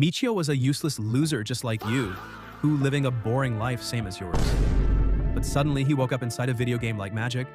Michio was a useless loser just like you, who living a boring life same as yours. But suddenly he woke up inside a video game like Magic.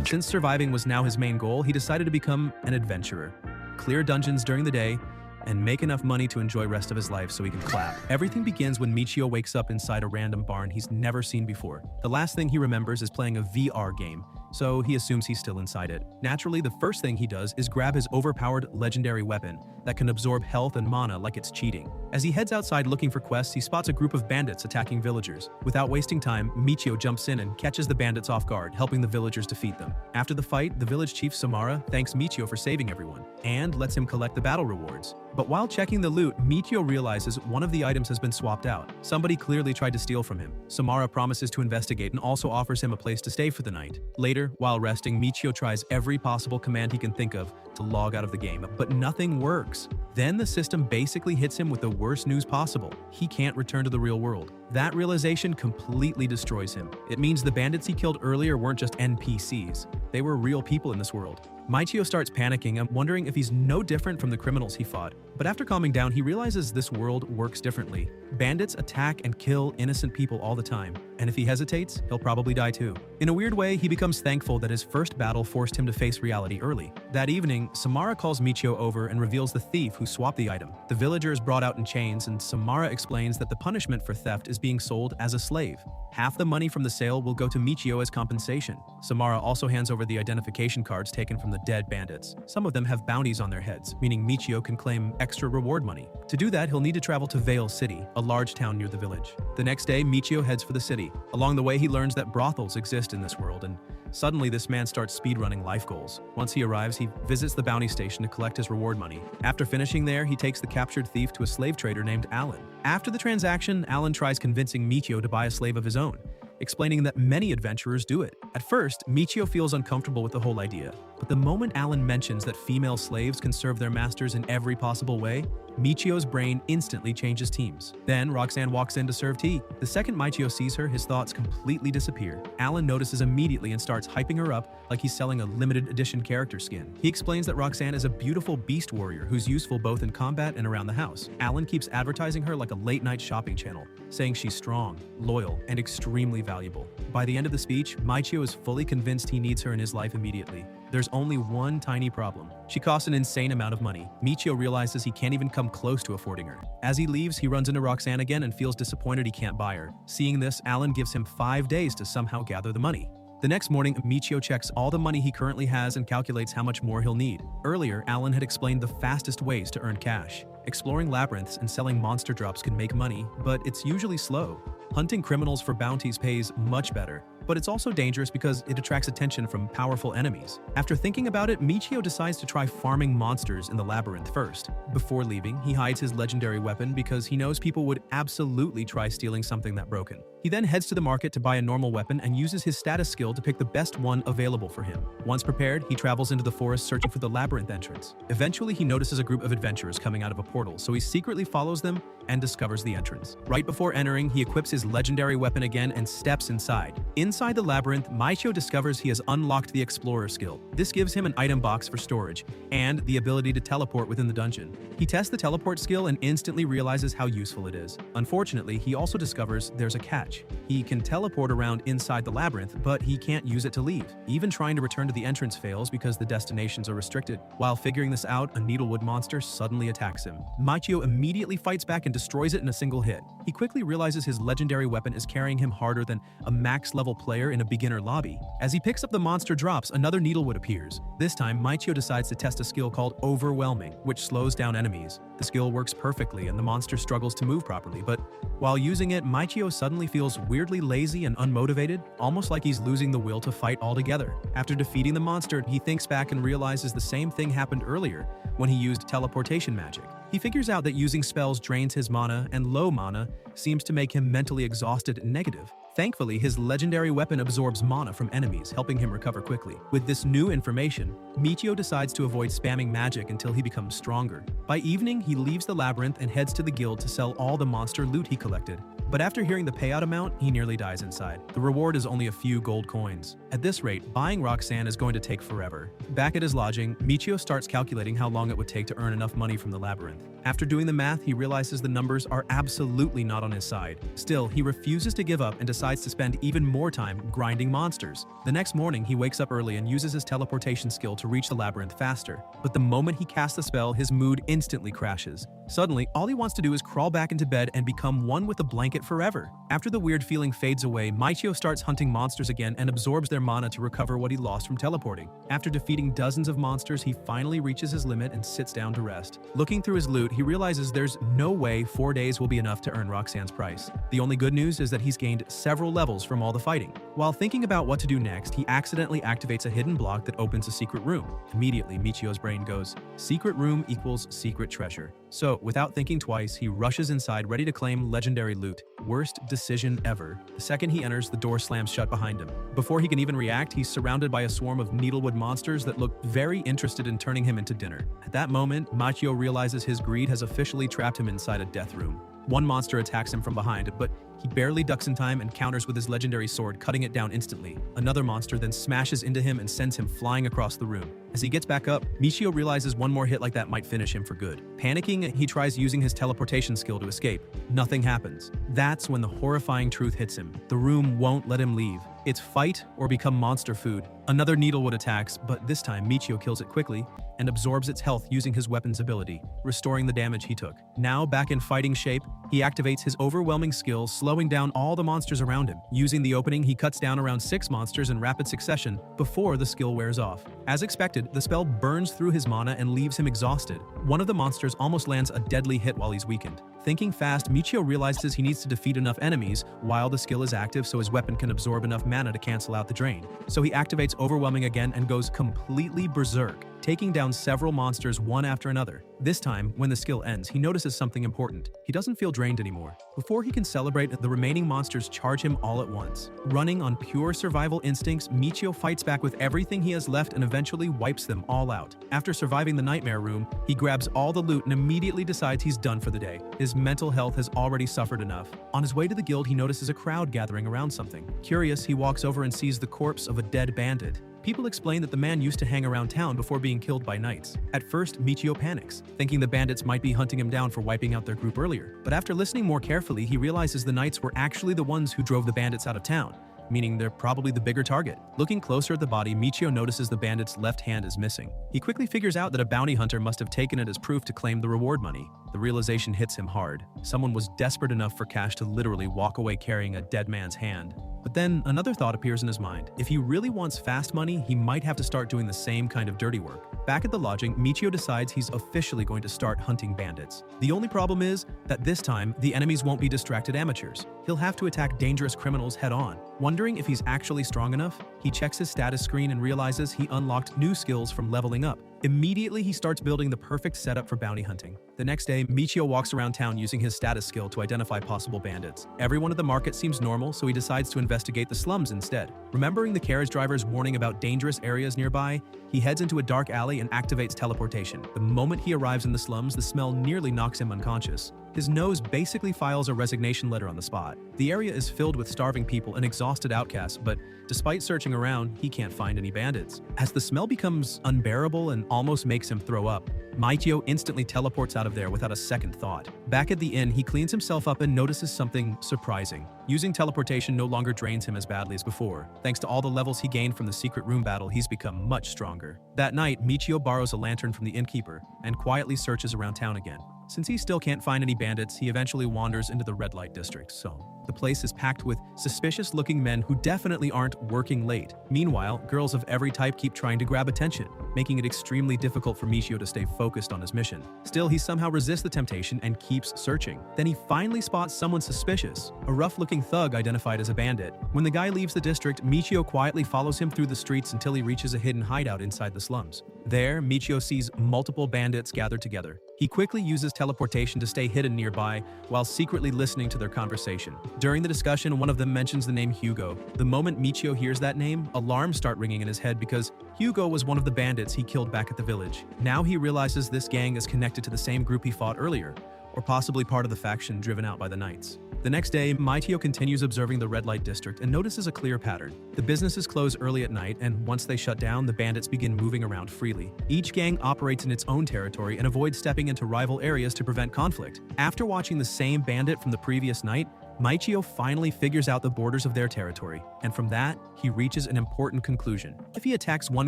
Since surviving was now his main goal, he decided to become an adventurer. Clear dungeons during the day, and make enough money to enjoy rest of his life so he can clap. Everything begins when Michio wakes up inside a random barn he's never seen before. The last thing he remembers is playing a VR game, so he assumes he's still inside it. Naturally, the first thing he does is grab his overpowered legendary weapon that can absorb health and mana like it's cheating. As he heads outside looking for quests, he spots a group of bandits attacking villagers. Without wasting time, Michio jumps in and catches the bandits off guard, helping the villagers defeat them. After the fight, the village chief Samara thanks Michio for saving everyone, and lets him collect the battle rewards. But while checking the loot, Michio realizes one of the items has been swapped out. Somebody clearly tried to steal from him. Samara promises to investigate and also offers him a place to stay for the night. Later, while resting, Michio tries every possible command he can think of to log out of the game, but nothing works. Then the system basically hits him with the worst news possible. He can't return to the real world. That realization completely destroys him. It means the bandits he killed earlier weren't just NPCs. They were real people in this world. Michio starts panicking and wondering if he's no different from the criminals he fought. But after calming down, he realizes this world works differently. Bandits attack and kill innocent people all the time, and if he hesitates, he'll probably die too. In a weird way, he becomes thankful that his first battle forced him to face reality early. That evening, Samara calls Michio over and reveals the thief who swapped the item. The villager is brought out in chains, and Samara explains that the punishment for theft is being sold as a slave. Half the money from the sale will go to Michio as compensation. Samara also hands over the identification cards taken from the dead bandits. Some of them have bounties on their heads, meaning Michio can claim extra reward money. To do that, he'll need to travel to Vale City, a large town near the village. The next day, Michio heads for the city. Along the way, he learns that brothels exist in this world, and suddenly this man starts speedrunning life goals. Once he arrives, he visits the bounty station to collect his reward money. After finishing there, he takes the captured thief to a slave trader named Alan. After the transaction, Alan tries convincing Michio to buy a slave of his own, explaining that many adventurers do it. At first, Michio feels uncomfortable with the whole idea, but the moment Alan mentions that female slaves can serve their masters in every possible way, Michio's brain instantly changes teams. Then Roxanne walks in to serve tea. The second Michio sees her, his thoughts completely disappear. Alan notices immediately and starts hyping her up like he's selling a limited edition character skin. He explains that Roxanne is a beautiful beast warrior who's useful both in combat and around the house. Alan keeps advertising her like a late-night shopping channel, saying she's strong, loyal, and extremely valuable. By the end of the speech, Michio is fully convinced he needs her in his life immediately. There's only one tiny problem. She costs an insane amount of money. Michio realizes he can't even come close to affording her. As he leaves, he runs into Roxanne again and feels disappointed he can't buy her. Seeing this, Alan gives him 5 days to somehow gather the money. The next morning, Michio checks all the money he currently has and calculates how much more he'll need. Earlier, Alan had explained the fastest ways to earn cash. Exploring labyrinths and selling monster drops can make money, but it's usually slow. Hunting criminals for bounties pays much better, but it's also dangerous because it attracts attention from powerful enemies. After thinking about it, Michio decides to try farming monsters in the labyrinth first. Before leaving, he hides his legendary weapon because he knows people would absolutely try stealing something that broken. He then heads to the market to buy a normal weapon and uses his status skill to pick the best one available for him. Once prepared, he travels into the forest searching for the labyrinth entrance. Eventually, he notices a group of adventurers coming out of a portal, so he secretly follows them and discovers the entrance. Right before entering, he equips his legendary weapon again and steps inside. Inside the labyrinth, Michio discovers he has unlocked the Explorer skill. This gives him an item box for storage and the ability to teleport within the dungeon. He tests the teleport skill and instantly realizes how useful it is. Unfortunately, he also discovers there's a catch. He can teleport around inside the labyrinth, but he can't use it to leave. Even trying to return to the entrance fails because the destinations are restricted. While figuring this out, a Needlewood monster suddenly attacks him. Michio immediately fights back and destroys it in a single hit. He quickly realizes his legendary weapon is carrying him harder than a max-level player in a beginner lobby. As he picks up the monster drops, another Needlewood appears. This time, Michio decides to test a skill called Overwhelming, which slows down enemies. The skill works perfectly and the monster struggles to move properly, but while using it, Michio suddenly feels weirdly lazy and unmotivated, almost like he's losing the will to fight altogether. After defeating the monster, he thinks back and realizes the same thing happened earlier when he used teleportation magic. He figures out that using spells drains his mana, and low mana seems to make him mentally exhausted and negative. Thankfully, his legendary weapon absorbs mana from enemies, helping him recover quickly. With this new information, Michio decides to avoid spamming magic until he becomes stronger. By evening, he leaves the labyrinth and heads to the guild to sell all the monster loot he collected. But after hearing the payout amount, he nearly dies inside. The reward is only a few gold coins. At this rate, buying Roxanne is going to take forever. Back at his lodging, Michio starts calculating how long it would take to earn enough money from the labyrinth. After doing the math, he realizes the numbers are absolutely not on his side. Still, he refuses to give up and decides to spend even more time grinding monsters. The next morning, he wakes up early and uses his teleportation skill to reach the labyrinth faster. But the moment he casts the spell, his mood instantly crashes. Suddenly, all he wants to do is crawl back into bed and become one with the blanket forever. After the weird feeling fades away, Michio starts hunting monsters again and absorbs their mana to recover what he lost from teleporting. After defeating dozens of monsters, he finally reaches his limit and sits down to rest. Looking through his loot, he realizes there's no way 4 days will be enough to earn Roxanne's price. The only good news is that he's gained several levels from all the fighting. While thinking about what to do next, he accidentally activates a hidden block that opens a secret room. Immediately, Michio's brain goes, "Secret room equals secret treasure." So, without thinking twice, he rushes inside ready to claim legendary loot. Worst decision ever. The second he enters, the door slams shut behind him. Before he can even react, he's surrounded by a swarm of needlewood monsters that look very interested in turning him into dinner. At that moment, Michio realizes his greed has officially trapped him inside a death room. One monster attacks him from behind, but he barely ducks in time and counters with his legendary sword, cutting it down instantly. Another monster then smashes into him and sends him flying across the room. As he gets back up, Michio realizes one more hit like that might finish him for good. Panicking, he tries using his teleportation skill to escape. Nothing happens. That's when the horrifying truth hits him. The room won't let him leave. It's fight or become monster food. Another needlewood attacks, but this time Michio kills it quickly and absorbs its health using his weapon's ability, restoring the damage he took. Now back in fighting shape, he activates his overwhelming skill, slowing down all the monsters around him. Using the opening, he cuts down around 6 monsters in rapid succession before the skill wears off. As expected, the spell burns through his mana and leaves him exhausted. One of the monsters almost lands a deadly hit while he's weakened. Thinking fast, Michio realizes he needs to defeat enough enemies while the skill is active so his weapon can absorb enough mana to cancel out the drain. So he activates Overwhelming again and goes completely berserk, taking down several monsters one after another. This time, when the skill ends, he notices something important. He doesn't feel drained anymore. Before he can celebrate, the remaining monsters charge him all at once. Running on pure survival instincts, Michio fights back with everything he has left and eventually wipes them all out. After surviving the nightmare room, he grabs all the loot and immediately decides he's done for the day. His mental health has already suffered enough. On his way to the guild, he notices a crowd gathering around something. Curious, he walks over and sees the corpse of a dead bandit. People explain that the man used to hang around town before being killed by knights. At first, Michio panics, thinking the bandits might be hunting him down for wiping out their group earlier. But after listening more carefully, he realizes the knights were actually the ones who drove the bandits out of town, meaning they're probably the bigger target. Looking closer at the body, Michio notices the bandit's left hand is missing. He quickly figures out that a bounty hunter must have taken it as proof to claim the reward money. The realization hits him hard. Someone was desperate enough for cash to literally walk away carrying a dead man's hand. But then another thought appears in his mind. If he really wants fast money, he might have to start doing the same kind of dirty work. Back at the lodging, Michio decides he's officially going to start hunting bandits. The only problem is that this time, the enemies won't be distracted amateurs. He'll have to attack dangerous criminals head-on. Wondering if he's actually strong enough, he checks his status screen and realizes he unlocked new skills from leveling up. Immediately, he starts building the perfect setup for bounty hunting. The next day, Michio walks around town using his status skill to identify possible bandits. Everyone at the market seems normal, so he decides to investigate the slums instead. Remembering the carriage driver's warning about dangerous areas nearby, he heads into a dark alley and activates teleportation. The moment he arrives in the slums, the smell nearly knocks him unconscious. His nose basically files a resignation letter on the spot. The area is filled with starving people and exhausted outcasts, but despite searching around, he can't find any bandits. As the smell becomes unbearable and almost makes him throw up, Michio instantly teleports out of there without a second thought. Back at the inn, he cleans himself up and notices something surprising. Using teleportation no longer drains him as badly as before. Thanks to all the levels he gained from the secret room battle, he's become much stronger. That night, Michio borrows a lantern from the innkeeper and quietly searches around town again. Since he still can't find any bandits, he eventually wanders into the red light district. So the place is packed with suspicious-looking men who definitely aren't working late. Meanwhile, girls of every type keep trying to grab attention, making it extremely difficult for Michio to stay focused on his mission. Still, he somehow resists the temptation and keeps searching. Then he finally spots someone suspicious, a rough-looking thug identified as a bandit. When the guy leaves the district, Michio quietly follows him through the streets until he reaches a hidden hideout inside the slums. There, Michio sees multiple bandits gathered together. He quickly uses teleportation to stay hidden nearby while secretly listening to their conversation. During the discussion, one of them mentions the name Hugo. The moment Michio hears that name, alarms start ringing in his head because Hugo was one of the bandits he killed back at the village. Now he realizes this gang is connected to the same group he fought earlier. or possibly part of the faction driven out by the Knights. The next day, Michio continues observing the red light district and notices a clear pattern. The businesses close early at night, and once they shut down, the bandits begin moving around freely. Each gang operates in its own territory and avoids stepping into rival areas to prevent conflict. After watching the same bandit from the previous night, Michio finally figures out the borders of their territory, and from that, he reaches an important conclusion. If he attacks one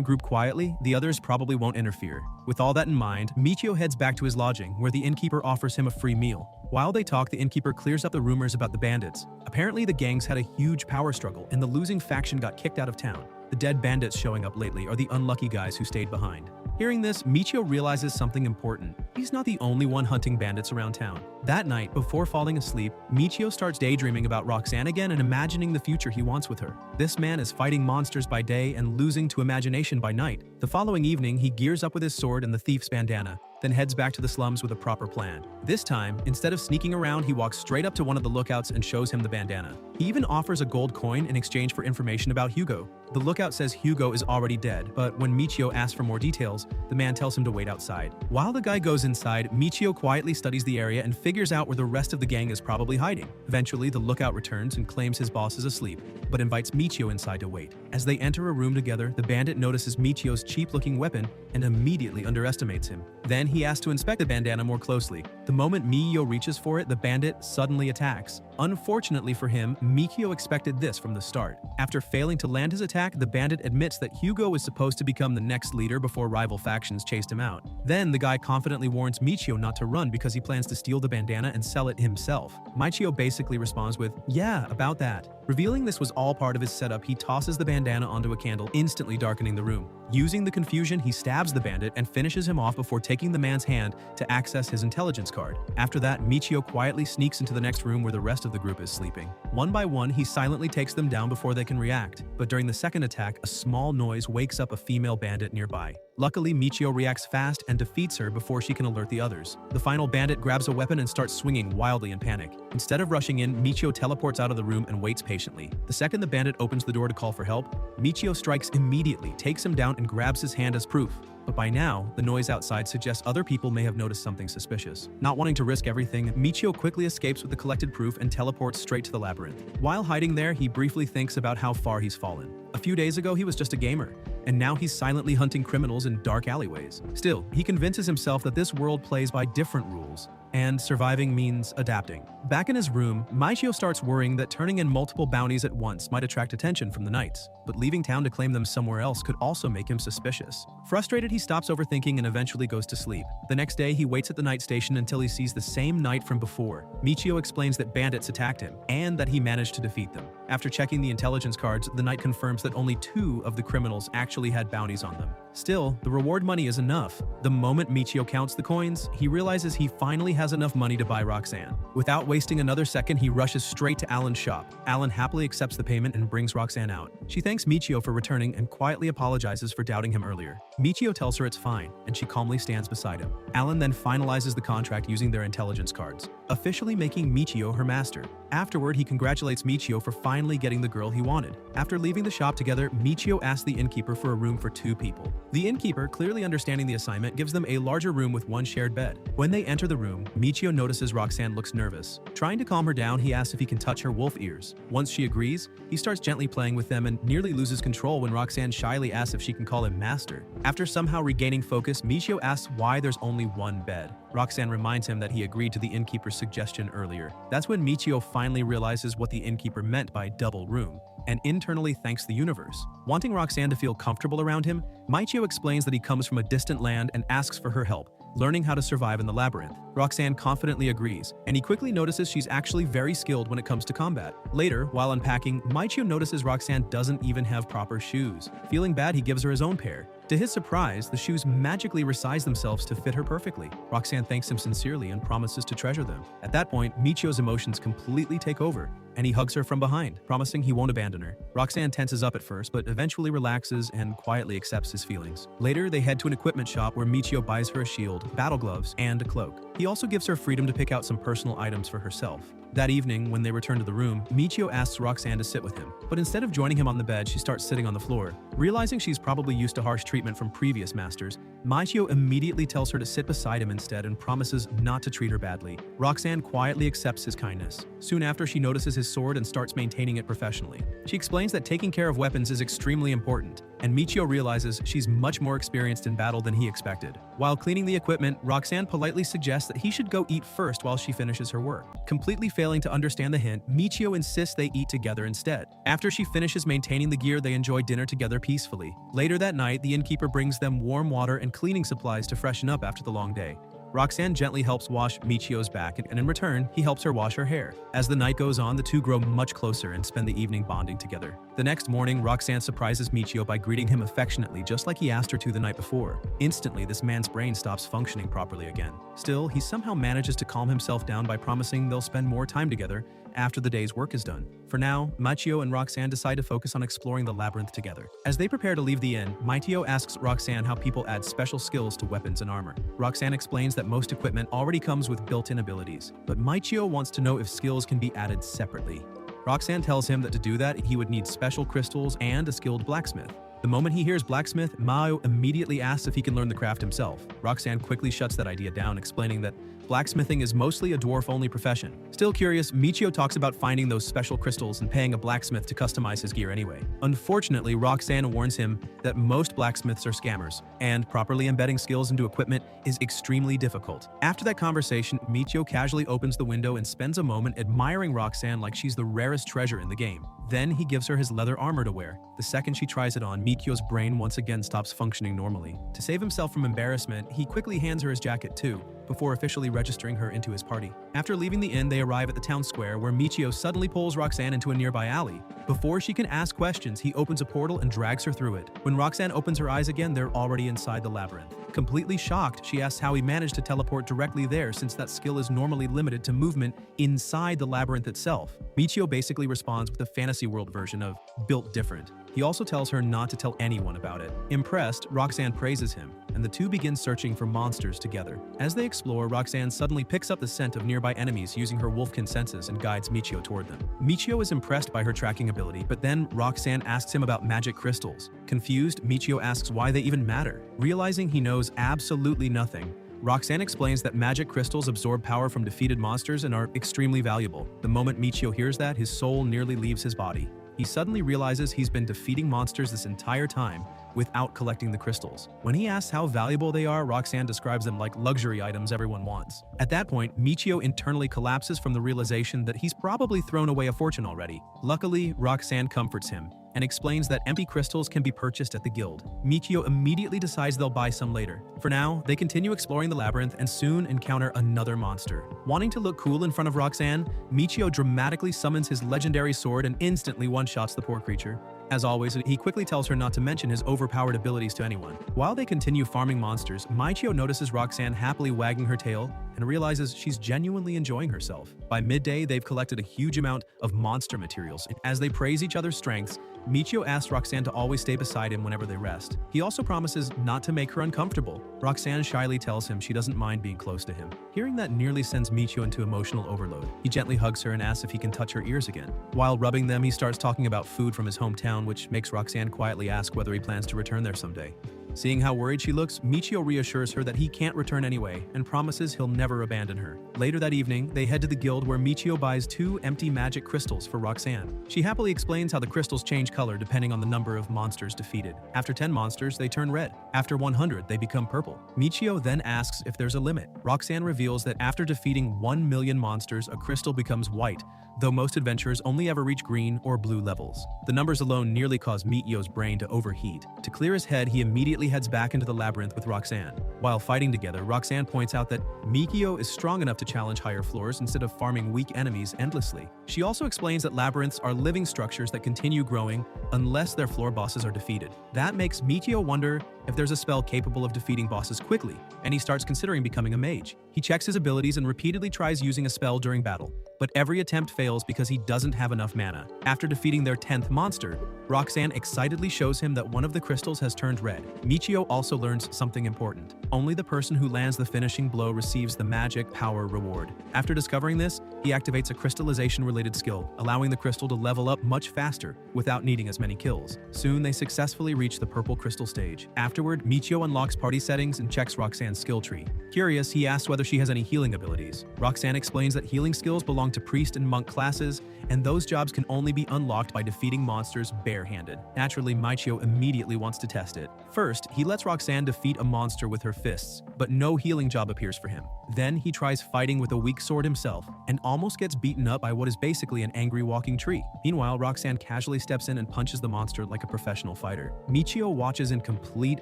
group quietly, the others probably won't interfere. With all that in mind, Michio heads back to his lodging, where the innkeeper offers him a free meal. While they talk, the innkeeper clears up the rumors about the bandits. Apparently, the gangs had a huge power struggle, and the losing faction got kicked out of town. The dead bandits showing up lately are the unlucky guys who stayed behind. Hearing this, Michio realizes something important. He's not the only one hunting bandits around town. That night, before falling asleep, Michio starts daydreaming about Roxanne again and imagining the future he wants with her. This man is fighting monsters by day and losing to imagination by night. The following evening, he gears up with his sword and the thief's bandana, then heads back to the slums with a proper plan. This time, instead of sneaking around, he walks straight up to one of the lookouts and shows him the bandana. He even offers a gold coin in exchange for information about Hugo. The lookout says Hugo is already dead, but when Michio asks for more details, the man tells him to wait outside. While the guy goes inside, Michio quietly studies the area and figures out where the rest of the gang is probably hiding. Eventually, the lookout returns and claims his boss is asleep, but invites Michio inside to wait. As they enter a room together, the bandit notices Michio's cheap-looking weapon and immediately underestimates him. Then he asks to inspect the bandana more closely. The moment Michio reaches for it, the bandit suddenly attacks. Unfortunately for him, Michio expected this from the start. After failing to land his attack, the bandit admits that Hugo was supposed to become the next leader before rival factions chased him out. Then the guy confidently warns Michio not to run because he plans to steal the bandana and sell it himself. Michio basically responds with, "Yeah, about that." Revealing this was all part of his setup, he tosses the bandana onto a candle, instantly darkening the room. Using the confusion, he stabs the bandit and finishes him off before taking the man's hand to access his intelligence card. After that, Michio quietly sneaks into the next room where the rest of the group is sleeping. One by one, he silently takes them down before they can react. But during the second attack, a small noise wakes up a female bandit nearby. Luckily, Michio reacts fast and defeats her before she can alert the others. The final bandit grabs a weapon and starts swinging wildly in panic. Instead of rushing in, Michio teleports out of the room and waits patiently. The second the bandit opens the door to call for help, Michio strikes immediately, takes him down and grabs his hand as proof. But by now, the noise outside suggests other people may have noticed something suspicious. Not wanting to risk everything, Michio quickly escapes with the collected proof and teleports straight to the labyrinth. While hiding there, he briefly thinks about how far he's fallen. A few days ago, he was just a gamer, and now he's silently hunting criminals in dark alleyways. Still, he convinces himself that this world plays by different rules, and surviving means adapting. Back in his room, Michio starts worrying that turning in multiple bounties at once might attract attention from the Knights, but leaving town to claim them somewhere else could also make him suspicious. Frustrated, he stops overthinking and eventually goes to sleep. The next day, he waits at the night station until he sees the same knight from before. Michio explains that bandits attacked him, and that he managed to defeat them. After checking the intelligence cards, the knight confirms that only 2 of the criminals actually had bounties on them. Still, the reward money is enough. The moment Michio counts the coins, he realizes he finally has enough money to buy Roxanne. Without wasting another second, he rushes straight to Alan's shop. Alan happily accepts the payment and brings Roxanne out. She thanks Michio for returning and quietly apologizes for doubting him earlier. Michio tells her it's fine, and she calmly stands beside him. Alan then finalizes the contract using their intelligence cards, officially making Michio her master. Afterward, he congratulates Michio for finally getting the girl he wanted. After leaving the shop together, Michio asks the innkeeper for a room for 2 people. The innkeeper, clearly understanding the assignment, gives them a larger room with 1 shared bed. When they enter the room, Michio notices Roxanne looks nervous. Trying to calm her down, he asks if he can touch her wolf ears. Once she agrees, he starts gently playing with them and nearly loses control when Roxanne shyly asks if she can call him master. After somehow regaining focus, Michio asks why there's only 1 bed. Roxanne reminds him that he agreed to the innkeeper's suggestion earlier. That's when Michio finally realizes what the innkeeper meant by double room, and internally thanks the universe. Wanting Roxanne to feel comfortable around him, Michio explains that he comes from a distant land and asks for her help, learning how to survive in the labyrinth. Roxanne confidently agrees, and he quickly notices she's actually very skilled when it comes to combat. Later, while unpacking, Michio notices Roxanne doesn't even have proper shoes. Feeling bad, he gives her his own pair. To his surprise, the shoes magically resize themselves to fit her perfectly. Roxanne thanks him sincerely and promises to treasure them. At that point, Michio's emotions completely take over, and he hugs her from behind, promising he won't abandon her. Roxanne tenses up at first, but eventually relaxes and quietly accepts his feelings. Later, they head to an equipment shop where Michio buys her a shield, battle gloves, and a cloak. He also gives her freedom to pick out some personal items for herself. That evening, when they return to the room, Michio asks Roxanne to sit with him. But instead of joining him on the bed, she starts sitting on the floor. Realizing she's probably used to harsh treatment from previous masters, Michio immediately tells her to sit beside him instead and promises not to treat her badly. Roxanne quietly accepts his kindness. Soon after, she notices his sword and starts maintaining it professionally. She explains that taking care of weapons is extremely important, and Michio realizes she's much more experienced in battle than he expected. While cleaning the equipment, Roxanne politely suggests that he should go eat first while she finishes her work. Completely failing to understand the hint, Michio insists they eat together instead. After she finishes maintaining the gear, they enjoy dinner together peacefully. Later that night, the innkeeper brings them warm water and cleaning supplies to freshen up after the long day. Roxanne gently helps wash Michio's back, and in return, he helps her wash her hair. As the night goes on, the two grow much closer and spend the evening bonding together. The next morning, Roxanne surprises Michio by greeting him affectionately, just like he asked her to the night before. Instantly, this man's brain stops functioning properly again. Still, he somehow manages to calm himself down by promising they'll spend more time together after the day's work is done. For now, Michio and Roxanne decide to focus on exploring the labyrinth together. As they prepare to leave the inn, Michio asks Roxanne how people add special skills to weapons and armor. Roxanne explains that most equipment already comes with built-in abilities, but Michio wants to know if skills can be added separately. Roxanne tells him that to do that, he would need special crystals and a skilled blacksmith. The moment he hears blacksmith, Mao immediately asks if he can learn the craft himself. Roxanne quickly shuts that idea down, explaining that blacksmithing is mostly a dwarf-only profession. Still curious, Michio talks about finding those special crystals and paying a blacksmith to customize his gear anyway. Unfortunately, Roxanne warns him that most blacksmiths are scammers, and properly embedding skills into equipment is extremely difficult. After that conversation, Michio casually opens the window and spends a moment admiring Roxanne like she's the rarest treasure in the game. Then he gives her his leather armor to wear. The second she tries it on, Michio's brain once again stops functioning normally. To save himself from embarrassment, he quickly hands her his jacket too, before officially registering her into his party. After leaving the inn, they arrive at the town square, where Michio suddenly pulls Roxanne into a nearby alley. Before she can ask questions, he opens a portal and drags her through it. When Roxanne opens her eyes again, they're already inside the labyrinth. Completely shocked, she asks how he managed to teleport directly there, since that skill is normally limited to movement inside the labyrinth itself. Michio basically responds with a fantasy world version of built different. He also tells her not to tell anyone about it. Impressed, Roxanne praises him, and the two begin searching for monsters together. As they explore, Roxanne suddenly picks up the scent of nearby enemies using her wolfkin senses and guides Michio toward them. Michio is impressed by her tracking ability, but then Roxanne asks him about magic crystals. Confused, Michio asks why they even matter. Realizing he knows absolutely nothing, Roxanne explains that magic crystals absorb power from defeated monsters and are extremely valuable. The moment Michio hears that, his soul nearly leaves his body. He suddenly realizes he's been defeating monsters this entire time without collecting the crystals. When he asks how valuable they are, Roxanne describes them like luxury items everyone wants. At that point, Michio internally collapses from the realization that he's probably thrown away a fortune already. Luckily, Roxanne comforts him and explains that empty crystals can be purchased at the guild. Michio immediately decides they'll buy some later. For now, they continue exploring the labyrinth and soon encounter another monster. Wanting to look cool in front of Roxanne, Michio dramatically summons his legendary sword and instantly one-shots the poor creature. As always, he quickly tells her not to mention his overpowered abilities to anyone. While they continue farming monsters, Michio notices Roxanne happily wagging her tail and realizes she's genuinely enjoying herself. By midday, they've collected a huge amount of monster materials. As they praise each other's strengths, Michio asks Roxanne to always stay beside him whenever they rest. He also promises not to make her uncomfortable. Roxanne shyly tells him she doesn't mind being close to him. Hearing that nearly sends Michio into emotional overload. He gently hugs her and asks if he can touch her ears again. While rubbing them, he starts talking about food from his hometown, which makes Roxanne quietly ask whether he plans to return there someday. Seeing how worried she looks, Michio reassures her that he can't return anyway and promises he'll never abandon her. Later that evening, they head to the guild where Michio buys 2 empty magic crystals for Roxanne. She happily explains how the crystals change color depending on the number of monsters defeated. After 10 monsters, they turn red. After 100, they become purple. Michio then asks if there's a limit. Roxanne reveals that after defeating 1 million monsters, a crystal becomes white, though most adventurers only ever reach green or blue levels. The numbers alone nearly cause Michio's brain to overheat. To clear his head, he immediately heads back into the labyrinth with Roxanne. While fighting together, Roxanne points out that Michio is strong enough to challenge higher floors instead of farming weak enemies endlessly. She also explains that labyrinths are living structures that continue growing unless their floor bosses are defeated. That makes Michio wonder if there's a spell capable of defeating bosses quickly, and he starts considering becoming a mage. He checks his abilities and repeatedly tries using a spell during battle, but every attempt fails because he doesn't have enough mana. After defeating their 10th monster, Roxanne excitedly shows him that one of the crystals has turned red. Michio also learns something important. Only the person who lands the finishing blow receives the magic power reward. After discovering this, he activates a crystallization-related skill, allowing the crystal to level up much faster without needing as many kills. Soon, they successfully reach the purple crystal stage. Afterward, Michio unlocks party settings and checks Roxanne's skill tree. Curious, he asks whether she has any healing abilities. Roxanne explains that healing skills belong to priest and monk classes, and those jobs can only be unlocked by defeating monsters barehanded. Naturally, Michio immediately wants to test it. First, he lets Roxanne defeat a monster with her fists, but no healing job appears for him. Then he tries fighting with a weak sword himself, and almost gets beaten up by what is basically an angry walking tree. Meanwhile, Roxanne casually steps in and punches the monster like a professional fighter. Michio watches in complete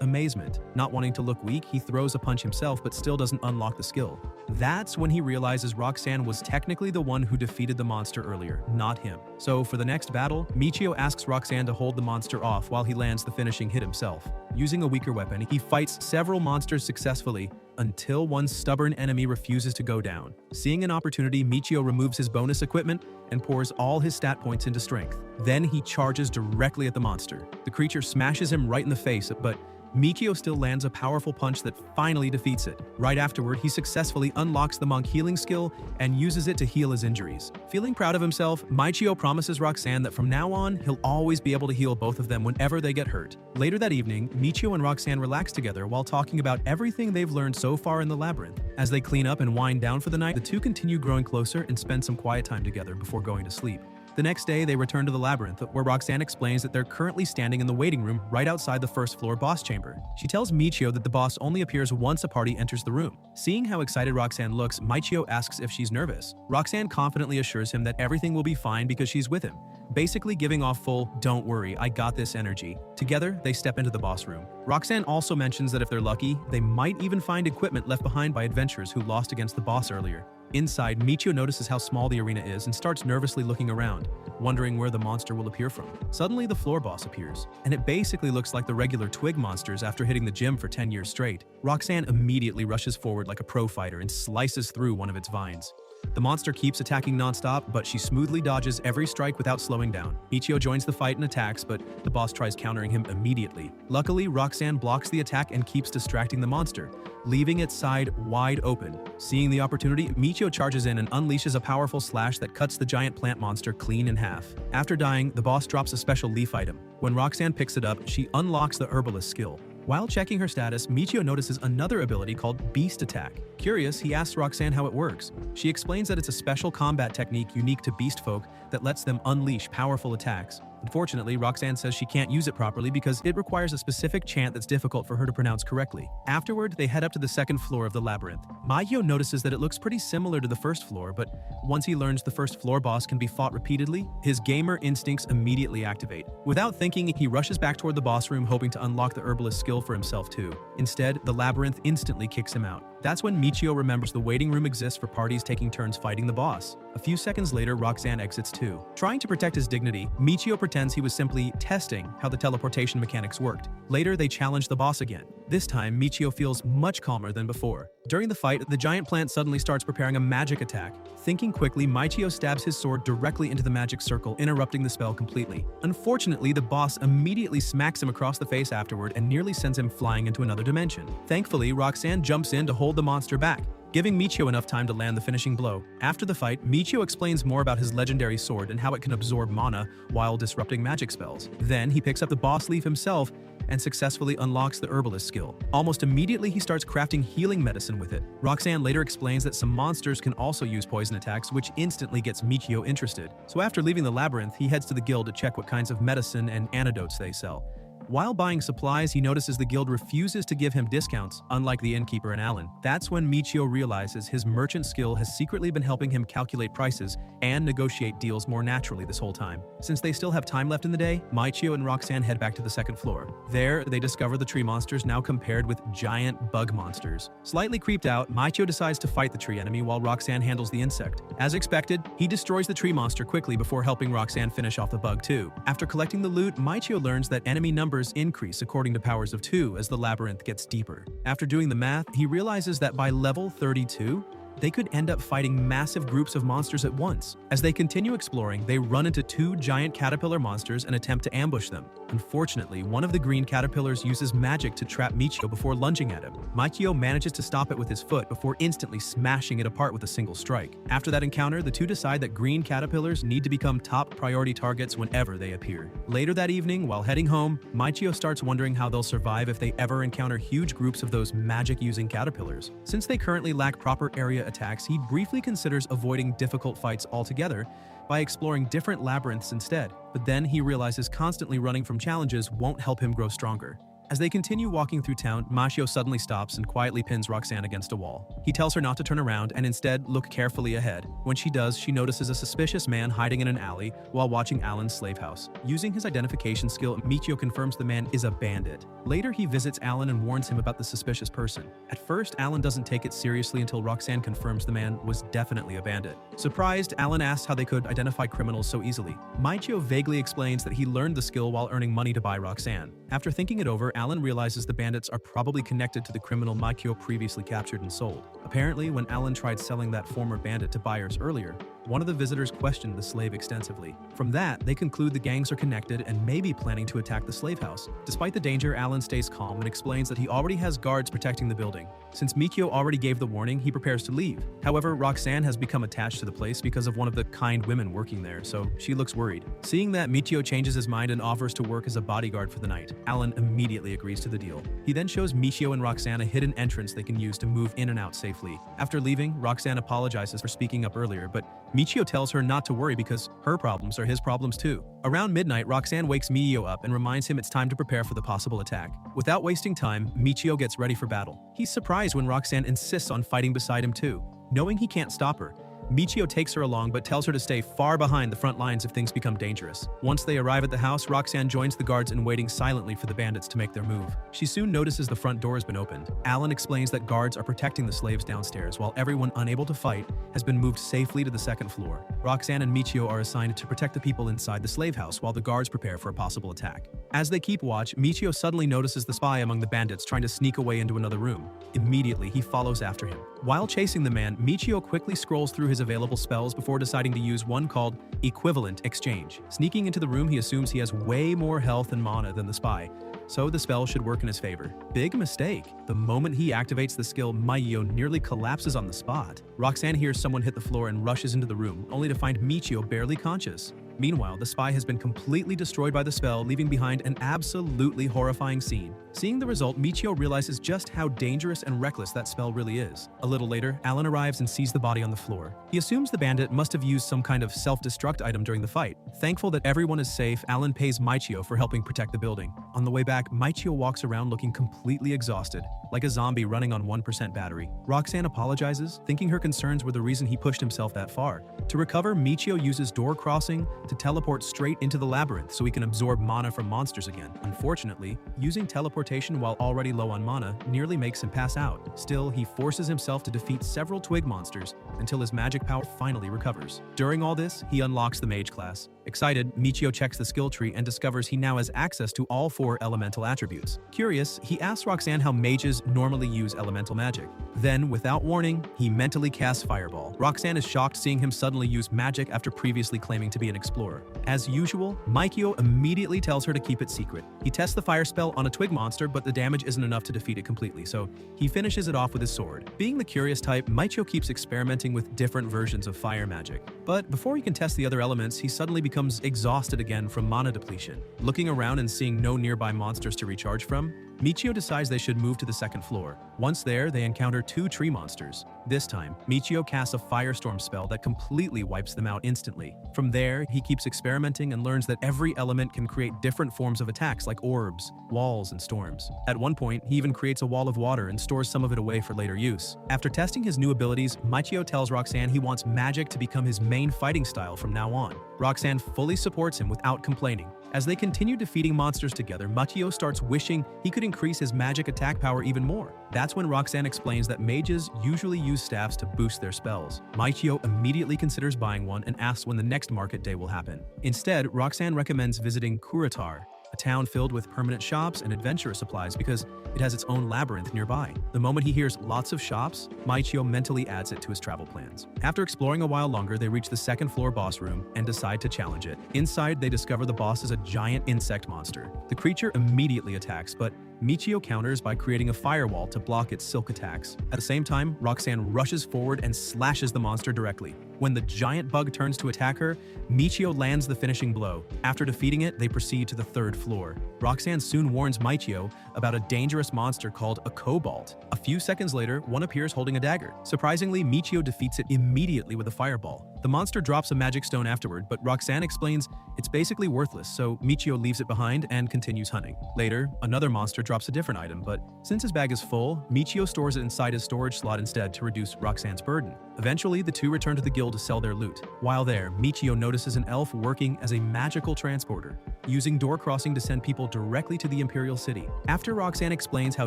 amazement. Not wanting to look weak, he throws a punch himself but still doesn't unlock the skill. That's when he realizes Roxanne was technically the one who defeated the monster earlier, not him. So for the next battle, Michio asks Roxanne to hold the monster off while he lands the finishing hit himself. Using a weaker weapon, he fights several monsters successfully until one stubborn enemy refuses to go down. Seeing an opportunity, Michio removes his bonus equipment and pours all his stat points into strength. Then he charges directly at the monster. The creature smashes him right in the face, but Michio still lands a powerful punch that finally defeats it. Right afterward, he successfully unlocks the monk healing skill and uses it to heal his injuries. Feeling proud of himself, Michio promises Roxanne that from now on, he'll always be able to heal both of them whenever they get hurt. Later that evening, Michio and Roxanne relax together while talking about everything they've learned so far in the labyrinth. As they clean up and wind down for the night, the two continue growing closer and spend some quiet time together before going to sleep. The next day, they return to the labyrinth, where Roxanne explains that they're currently standing in the waiting room right outside the first-floor boss chamber. She tells Michio that the boss only appears once a party enters the room. Seeing how excited Roxanne looks, Michio asks if she's nervous. Roxanne confidently assures him that everything will be fine because she's with him, basically giving off full, "Don't worry, I got this" energy. Together, they step into the boss room. Roxanne also mentions that if they're lucky, they might even find equipment left behind by adventurers who lost against the boss earlier. Inside, Michio notices how small the arena is and starts nervously looking around, wondering where the monster will appear from. Suddenly, the floor boss appears, and it basically looks like the regular twig monsters after hitting the gym for 10 years straight. Roxanne immediately rushes forward like a pro fighter and slices through one of its vines. The monster keeps attacking non-stop, but she smoothly dodges every strike without slowing down. Michio joins the fight and attacks, but the boss tries countering him immediately. Luckily, Roxanne blocks the attack and keeps distracting the monster, leaving its side wide open. Seeing the opportunity, Michio charges in and unleashes a powerful slash that cuts the giant plant monster clean in half. After dying, the boss drops a special leaf item. When Roxanne picks it up, she unlocks the herbalist skill. While checking her status, Michio notices another ability called Beast Attack. Curious, he asks Roxanne how it works. She explains that it's a special combat technique unique to beast folk that lets them unleash powerful attacks. Unfortunately, Roxanne says she can't use it properly because it requires a specific chant that's difficult for her to pronounce correctly. Afterward, they head up to the second floor of the labyrinth. Michio notices that it looks pretty similar to the first floor, but once he learns the first floor boss can be fought repeatedly, his gamer instincts immediately activate. Without thinking, he rushes back toward the boss room hoping to unlock the herbalist skill for himself too. Instead, the labyrinth instantly kicks him out. That's when Michio remembers the waiting room exists for parties taking turns fighting the boss. A few seconds later, Roxanne exits too. Trying to protect his dignity, Michio pretends he was simply testing how the teleportation mechanics worked. Later, they challenge the boss again. This time, Michio feels much calmer than before. During the fight, the giant plant suddenly starts preparing a magic attack. Thinking quickly, Michio stabs his sword directly into the magic circle, interrupting the spell completely. Unfortunately, the boss immediately smacks him across the face afterward and nearly sends him flying into another dimension. Thankfully, Roxanne jumps in to hold the monster back, giving Michio enough time to land the finishing blow. After the fight, Michio explains more about his legendary sword and how it can absorb mana while disrupting magic spells. Then he picks up the boss leaf himself and successfully unlocks the herbalist skill. Almost immediately, he starts crafting healing medicine with it. Roxanne later explains that some monsters can also use poison attacks, which instantly gets Michio interested. So after leaving the labyrinth, he heads to the guild to check what kinds of medicine and antidotes they sell. While buying supplies, he notices the guild refuses to give him discounts, unlike the innkeeper and Alan. That's when Michio realizes his merchant skill has secretly been helping him calculate prices and negotiate deals more naturally this whole time. Since they still have time left in the day, Michio and Roxanne head back to the second floor. There, they discover the tree monsters now compared with giant bug monsters. Slightly creeped out, Michio decides to fight the tree enemy while Roxanne handles the insect. As expected, he destroys the tree monster quickly before helping Roxanne finish off the bug too. After collecting the loot, Michio learns that enemy numbers numbers increase according to powers of 2 as the labyrinth gets deeper. After doing the math, he realizes that by level 32, they could end up fighting massive groups of monsters at once. As they continue exploring, they run into 2 giant caterpillar monsters and attempt to ambush them. Unfortunately, one of the green caterpillars uses magic to trap Michio before lunging at him. Michio manages to stop it with his foot before instantly smashing it apart with a single strike. After that encounter, the two decide that green caterpillars need to become top priority targets whenever they appear. Later that evening, while heading home, Michio starts wondering how they'll survive if they ever encounter huge groups of those magic-using caterpillars. Since they currently lack proper area attacks, he briefly considers avoiding difficult fights altogether by exploring different labyrinths instead. But then he realizes constantly running from challenges won't help him grow stronger. As they continue walking through town, Michio suddenly stops and quietly pins Roxanne against a wall. He tells her not to turn around and instead look carefully ahead. When she does, she notices a suspicious man hiding in an alley while watching Alan's slave house. Using his identification skill, Michio confirms the man is a bandit. Later, he visits Alan and warns him about the suspicious person. At first, Alan doesn't take it seriously until Roxanne confirms the man was definitely a bandit. Surprised, Alan asks how they could identify criminals so easily. Michio vaguely explains that he learned the skill while earning money to buy Roxanne. After thinking it over, Alan realizes the bandits are probably connected to the criminal Michio previously captured and sold. Apparently, when Alan tried selling that former bandit to buyers earlier, one of the visitors questioned the slave extensively. From that, they conclude the gangs are connected and may be planning to attack the slave house. Despite the danger, Alan stays calm and explains that he already has guards protecting the building. Since Michio already gave the warning, he prepares to leave. However, Roxanne has become attached to the place because of one of the kind women working there, so she looks worried. Seeing that, Michio changes his mind and offers to work as a bodyguard for the night. Alan immediately agrees to the deal. He then shows Michio and Roxanne a hidden entrance they can use to move in and out safely. After leaving, Roxanne apologizes for speaking up earlier, but Michio tells her not to worry because her problems are his problems too. Around midnight, Roxanne wakes Michio up and reminds him it's time to prepare for the possible attack. Without wasting time, Michio gets ready for battle. He's surprised when Roxanne insists on fighting beside him too. Knowing he can't stop her, Michio takes her along but tells her to stay far behind the front lines if things become dangerous. Once they arrive at the house, Roxanne joins the guards in waiting silently for the bandits to make their move. She soon notices the front door has been opened. Alan explains that guards are protecting the slaves downstairs while everyone unable to fight has been moved safely to the second floor. Roxanne and Michio are assigned to protect the people inside the slave house while the guards prepare for a possible attack. As they keep watch, Michio suddenly notices the spy among the bandits trying to sneak away into another room. Immediately, he follows after him. While chasing the man, Michio quickly scrolls through his available spells before deciding to use one called Equivalent Exchange. Sneaking into the room, he assumes he has way more health and mana than the spy, so the spell should work in his favor. Big mistake. The moment he activates the skill, Michio nearly collapses on the spot. Roxanne hears someone hit the floor and rushes into the room, only to find Michio barely conscious. Meanwhile, the spy has been completely destroyed by the spell, leaving behind an absolutely horrifying scene. Seeing the result, Michio realizes just how dangerous and reckless that spell really is. A little later, Alan arrives and sees the body on the floor. He assumes the bandit must have used some kind of self-destruct item during the fight. Thankful that everyone is safe, Alan pays Michio for helping protect the building. On the way back, Michio walks around looking completely exhausted, like a zombie running on 1% battery. Roxanne apologizes, thinking her concerns were the reason he pushed himself that far. To recover, Michio uses door crossing to teleport straight into the labyrinth so he can absorb mana from monsters again. Unfortunately, using teleportation while already low on mana nearly makes him pass out. Still, he forces himself to defeat several twig monsters until his magic power finally recovers. During all this, he unlocks the mage class. Excited, Michio checks the skill tree and discovers he now has access to all 4 elemental attributes. Curious, he asks Roxanne how mages normally use elemental magic. Then, without warning, he mentally casts Fireball. Roxanne is shocked seeing him suddenly use magic after previously claiming to be an explorer. As usual, Michio immediately tells her to keep it secret. He tests the fire spell on a twig monster, but the damage isn't enough to defeat it completely, so he finishes it off with his sword. Being the curious type, Michio keeps experimenting with different versions of fire magic. But before he can test the other elements, he suddenly becomes exhausted again from mana depletion. Looking around and seeing no nearby monsters to recharge from, Michio decides they should move to the second floor. Once there, they encounter 2 tree monsters. This time, Michio casts a firestorm spell that completely wipes them out instantly. From there, he keeps experimenting and learns that every element can create different forms of attacks like orbs, walls, and storms. At one point, he even creates a wall of water and stores some of it away for later use. After testing his new abilities, Michio tells Roxanne he wants magic to become his main fighting style from now on. Roxanne fully supports him without complaining. As they continue defeating monsters together, Michio starts wishing he could increase his magic attack power even more. That's when Roxanne explains that mages usually use staffs to boost their spells. Michio immediately considers buying one and asks when the next market day will happen. Instead, Roxanne recommends visiting Kuritar, a town filled with permanent shops and adventure supplies because it has its own labyrinth nearby. The moment he hears lots of shops, Maichio mentally adds it to his travel plans. After exploring a while longer, they reach the second floor boss room and decide to challenge it. Inside, they discover the boss is a giant insect monster. The creature immediately attacks, but Michio counters by creating a firewall to block its silk attacks. At the same time, Roxanne rushes forward and slashes the monster directly. When the giant bug turns to attack her, Michio lands the finishing blow. After defeating it, they proceed to the third floor. Roxanne soon warns Michio about a dangerous monster called a Cobalt. A few seconds later, one appears holding a dagger. Surprisingly, Michio defeats it immediately with a fireball. The monster drops a magic stone afterward, but Roxanne explains it's basically worthless, so Michio leaves it behind and continues hunting. Later, another monster drops a different item, but since his bag is full, Michio stores it inside his storage slot instead to reduce Roxanne's burden. Eventually, the two return to the guild to sell their loot. While there, Michio notices an elf working as a magical transporter, using door crossing to send people directly to the Imperial City. After Roxanne explains how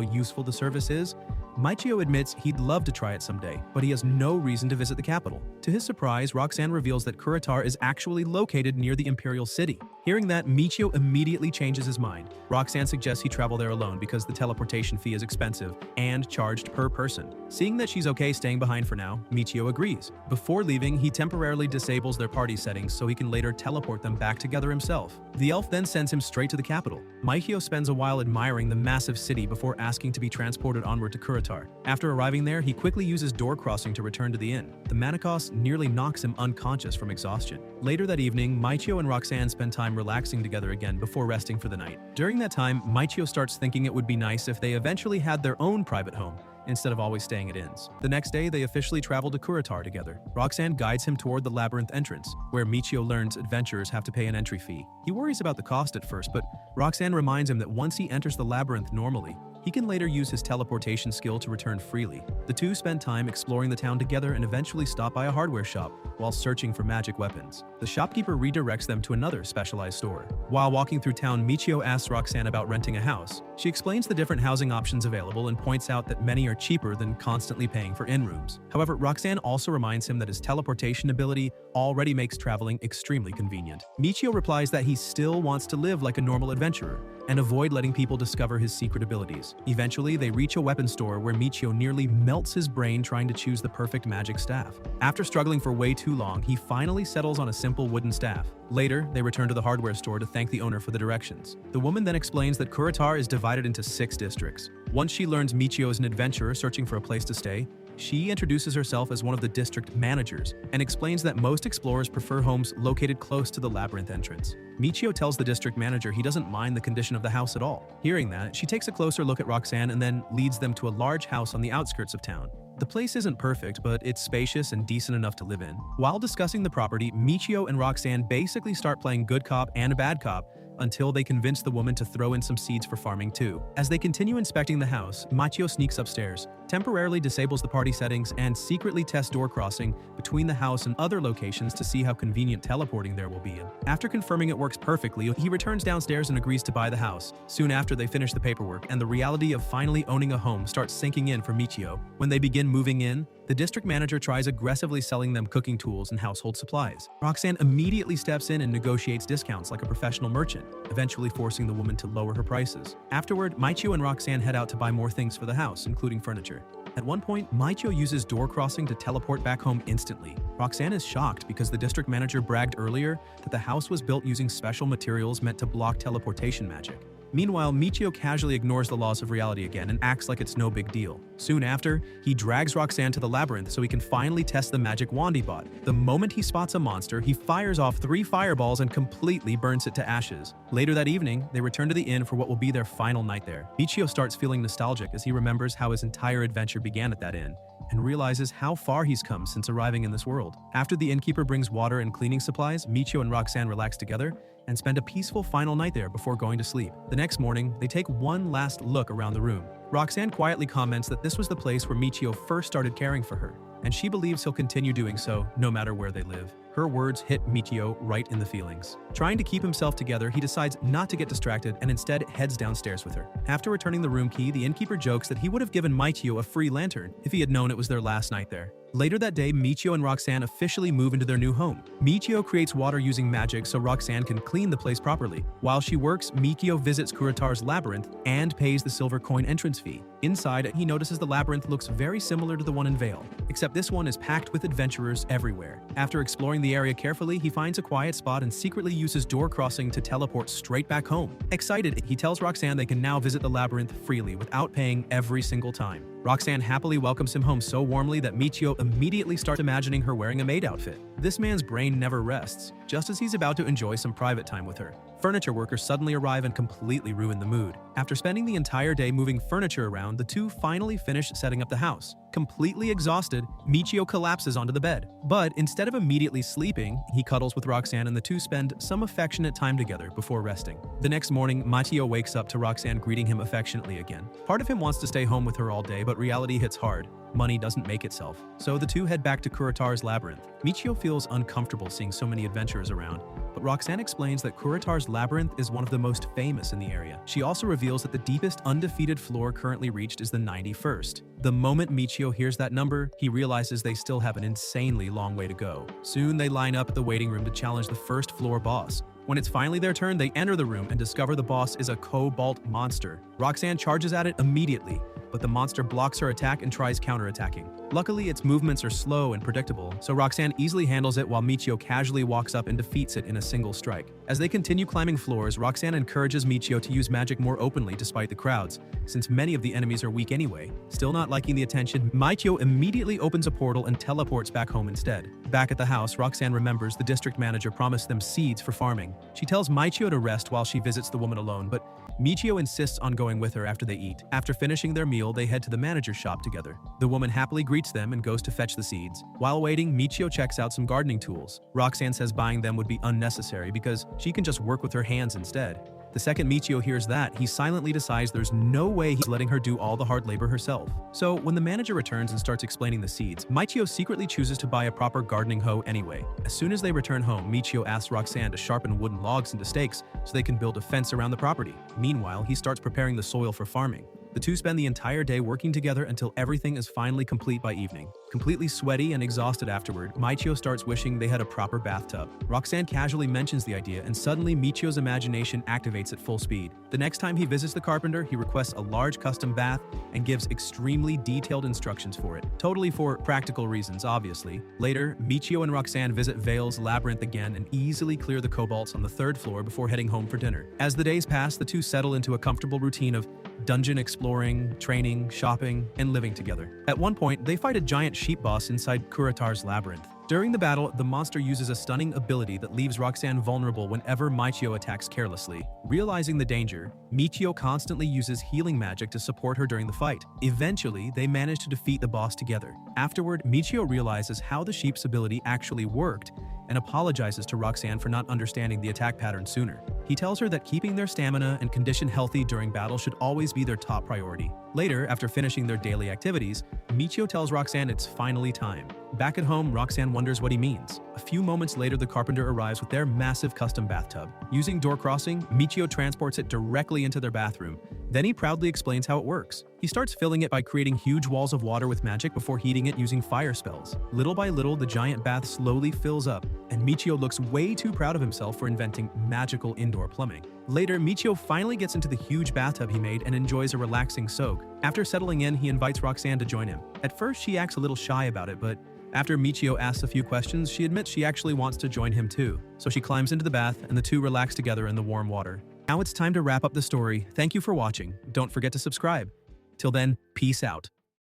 useful the service is, Michio admits he'd love to try it someday, but he has no reason to visit the capital. To his surprise, Roxanne reveals that Kuritar is actually located near the Imperial City. Hearing that, Michio immediately changes his mind. Roxanne suggests he travel there alone because the teleportation fee is expensive and charged per person. Seeing that she's okay staying behind for now, Michio agrees. Before leaving, he temporarily disables their party settings so he can later teleport them back together himself. The elf then sends him straight to the capital. Michio spends a while admiring the massive city before asking to be transported onward to Kuritar. After arriving there, he quickly uses door crossing to return to the inn. The Manicos nearly knocks him unconscious from exhaustion. Later that evening, Michio and Roxanne spend time relaxing together again before resting for the night. During that time, Michio starts thinking it would be nice if they eventually had their own private home, instead of always staying at inns. The next day, they officially travel to Kuritar together. Roxanne guides him toward the labyrinth entrance, where Michio learns adventurers have to pay an entry fee. He worries about the cost at first, but Roxanne reminds him that once he enters the labyrinth normally, he can later use his teleportation skill to return freely. The two spend time exploring the town together and eventually stop by a hardware shop while searching for magic weapons. The shopkeeper redirects them to another specialized store. While walking through town, Michio asks Roxanne about renting a house. She explains the different housing options available and points out that many are cheaper than constantly paying for inn rooms. However, Roxanne also reminds him that his teleportation ability already makes traveling extremely convenient. Michio replies that he still wants to live like a normal adventurer and avoid letting people discover his secret abilities. Eventually, they reach a weapon store where Michio nearly melts his brain trying to choose the perfect magic staff. After struggling for way too long, he finally settles on a simple wooden staff. Later, they return to the hardware store to thank the owner for the directions. The woman then explains that Kuritar is divided into 6 districts. Once she learns Michio is an adventurer searching for a place to stay, she introduces herself as one of the district managers and explains that most explorers prefer homes located close to the labyrinth entrance. Michio tells the district manager he doesn't mind the condition of the house at all. Hearing that, she takes a closer look at Roxanne and then leads them to a large house on the outskirts of town. The place isn't perfect, but it's spacious and decent enough to live in. While discussing the property, Michio and Roxanne basically start playing good cop and bad cop until they convince the woman to throw in some seeds for farming too. As they continue inspecting the house, Michio sneaks upstairs, temporarily disables the party settings, and secretly tests door crossing between the house and other locations to see how convenient teleporting there will be. After confirming it works perfectly, he returns downstairs and agrees to buy the house. Soon after, they finish the paperwork, and the reality of finally owning a home starts sinking in for Michio. When they begin moving in, the district manager tries aggressively selling them cooking tools and household supplies. Roxanne immediately steps in and negotiates discounts like a professional merchant, eventually forcing the woman to lower her prices. Afterward, Michio and Roxanne head out to buy more things for the house, including furniture. At one point, Michio uses door crossing to teleport back home instantly. Roxanne is shocked because the district manager bragged earlier that the house was built using special materials meant to block teleportation magic. Meanwhile, Michio casually ignores the laws of reality again and acts like it's no big deal. Soon after, he drags Roxanne to the labyrinth so he can finally test the magic wand he bought. The moment he spots a monster, he fires off 3 fireballs and completely burns it to ashes. Later that evening, they return to the inn for what will be their final night there. Michio starts feeling nostalgic as he remembers how his entire adventure began at that inn, and realizes how far he's come since arriving in this world. After the innkeeper brings water and cleaning supplies, Michio and Roxanne relax together and spend a peaceful final night there before going to sleep. The next morning, they take one last look around the room. Roxanne quietly comments that this was the place where Michio first started caring for her, and she believes he'll continue doing so no matter where they live. Her words hit Michio right in the feelings. Trying to keep himself together, he decides not to get distracted and instead heads downstairs with her. After returning the room key, the innkeeper jokes that he would have given Michio a free lantern if he had known it was their last night there. Later that day, Michio and Roxanne officially move into their new home. Michio creates water using magic so Roxanne can clean the place properly. While she works, Michio visits Kurotar's labyrinth and pays the silver coin entrance fee. Inside, he notices the labyrinth looks very similar to the one in Vale, except this one is packed with adventurers everywhere. After exploring the area carefully, he finds a quiet spot and secretly uses door crossing to teleport straight back home. Excited, he tells Roxanne they can now visit the labyrinth freely without paying every single time. Roxanne happily welcomes him home so warmly that Michio immediately starts imagining her wearing a maid outfit. This man's brain never rests, just as he's about to enjoy some private time with her. Furniture workers suddenly arrive and completely ruin the mood. After spending the entire day moving furniture around, the two finally finish setting up the house. Completely exhausted, Michio collapses onto the bed. But instead of immediately sleeping, he cuddles with Roxanne and the two spend some affectionate time together before resting. The next morning, Michio wakes up to Roxanne greeting him affectionately again. Part of him wants to stay home with her all day, but reality hits hard. Money doesn't make itself. So the two head back to Kurotar's labyrinth. Michio feels uncomfortable seeing so many adventurers around, but Roxanne explains that Kurotar's labyrinth is one of the most famous in the area. She also reveals that the deepest undefeated floor currently reached is the 91st. The moment Michio hears that number, he realizes they still have an insanely long way to go. Soon they line up at the waiting room to challenge the first floor boss. When it's finally their turn, they enter the room and discover the boss is a cobalt monster. Roxanne charges at it immediately, but the monster blocks her attack and tries counterattacking. Luckily, its movements are slow and predictable, so Roxanne easily handles it while Michio casually walks up and defeats it in a single strike. As they continue climbing floors, Roxanne encourages Michio to use magic more openly despite the crowds, since many of the enemies are weak anyway. Still not liking the attention, Michio immediately opens a portal and teleports back home instead. Back at the house, Roxanne remembers the district manager promised them seeds for farming. She tells Michio to rest while she visits the woman alone, but Michio insists on going with her after they eat. After finishing their meal, they head to the manager's shop together. The woman happily greets them and goes to fetch the seeds. While waiting, Michio checks out some gardening tools. Roxanne says buying them would be unnecessary because she can just work with her hands instead. The second Michio hears that, he silently decides there's no way he's letting her do all the hard labor herself. So when the manager returns and starts explaining the seeds, Michio secretly chooses to buy a proper gardening hoe anyway. As soon as they return home, Michio asks Roxanne to sharpen wooden logs into stakes so they can build a fence around the property. Meanwhile, he starts preparing the soil for farming. The two spend the entire day working together until everything is finally complete by evening. Completely sweaty and exhausted afterward, Michio starts wishing they had a proper bathtub. Roxanne casually mentions the idea, and suddenly Michio's imagination activates at full speed. The next time he visits the carpenter, he requests a large custom bath and gives extremely detailed instructions for it. Totally for practical reasons, obviously. Later, Michio and Roxanne visit Vale's labyrinth again and easily clear the kobolds on the third floor before heading home for dinner. As the days pass, the two settle into a comfortable routine of dungeon exploring, training, shopping, and living together. At one point, they fight a giant sheep boss inside Kurotar's labyrinth. During the battle, the monster uses a stunning ability that leaves Roxanne vulnerable whenever Michio attacks carelessly. Realizing the danger, Michio constantly uses healing magic to support her during the fight. Eventually, they manage to defeat the boss together. Afterward, Michio realizes how the sheep's ability actually worked and apologizes to Roxanne for not understanding the attack pattern sooner. He tells her that keeping their stamina and condition healthy during battle should always be their top priority. Later, after finishing their daily activities, Michio tells Roxanne it's finally time. Back at home, Roxanne wonders what he means. A few moments later, the carpenter arrives with their massive custom bathtub. Using door crossing, Michio transports it directly into their bathroom. Then he proudly explains how it works. He starts filling it by creating huge walls of water with magic before heating it using fire spells. Little by little, the giant bath slowly fills up, and Michio looks way too proud of himself for inventing magical indoor plumbing. Later, Michio finally gets into the huge bathtub he made and enjoys a relaxing soak. After settling in, he invites Roxanne to join him. At first, she acts a little shy about it, but after Michio asks a few questions, she admits she actually wants to join him too. So she climbs into the bath, and the two relax together in the warm water. Now it's time to wrap up the story. Thank you for watching. Don't forget to subscribe. Till then, peace out.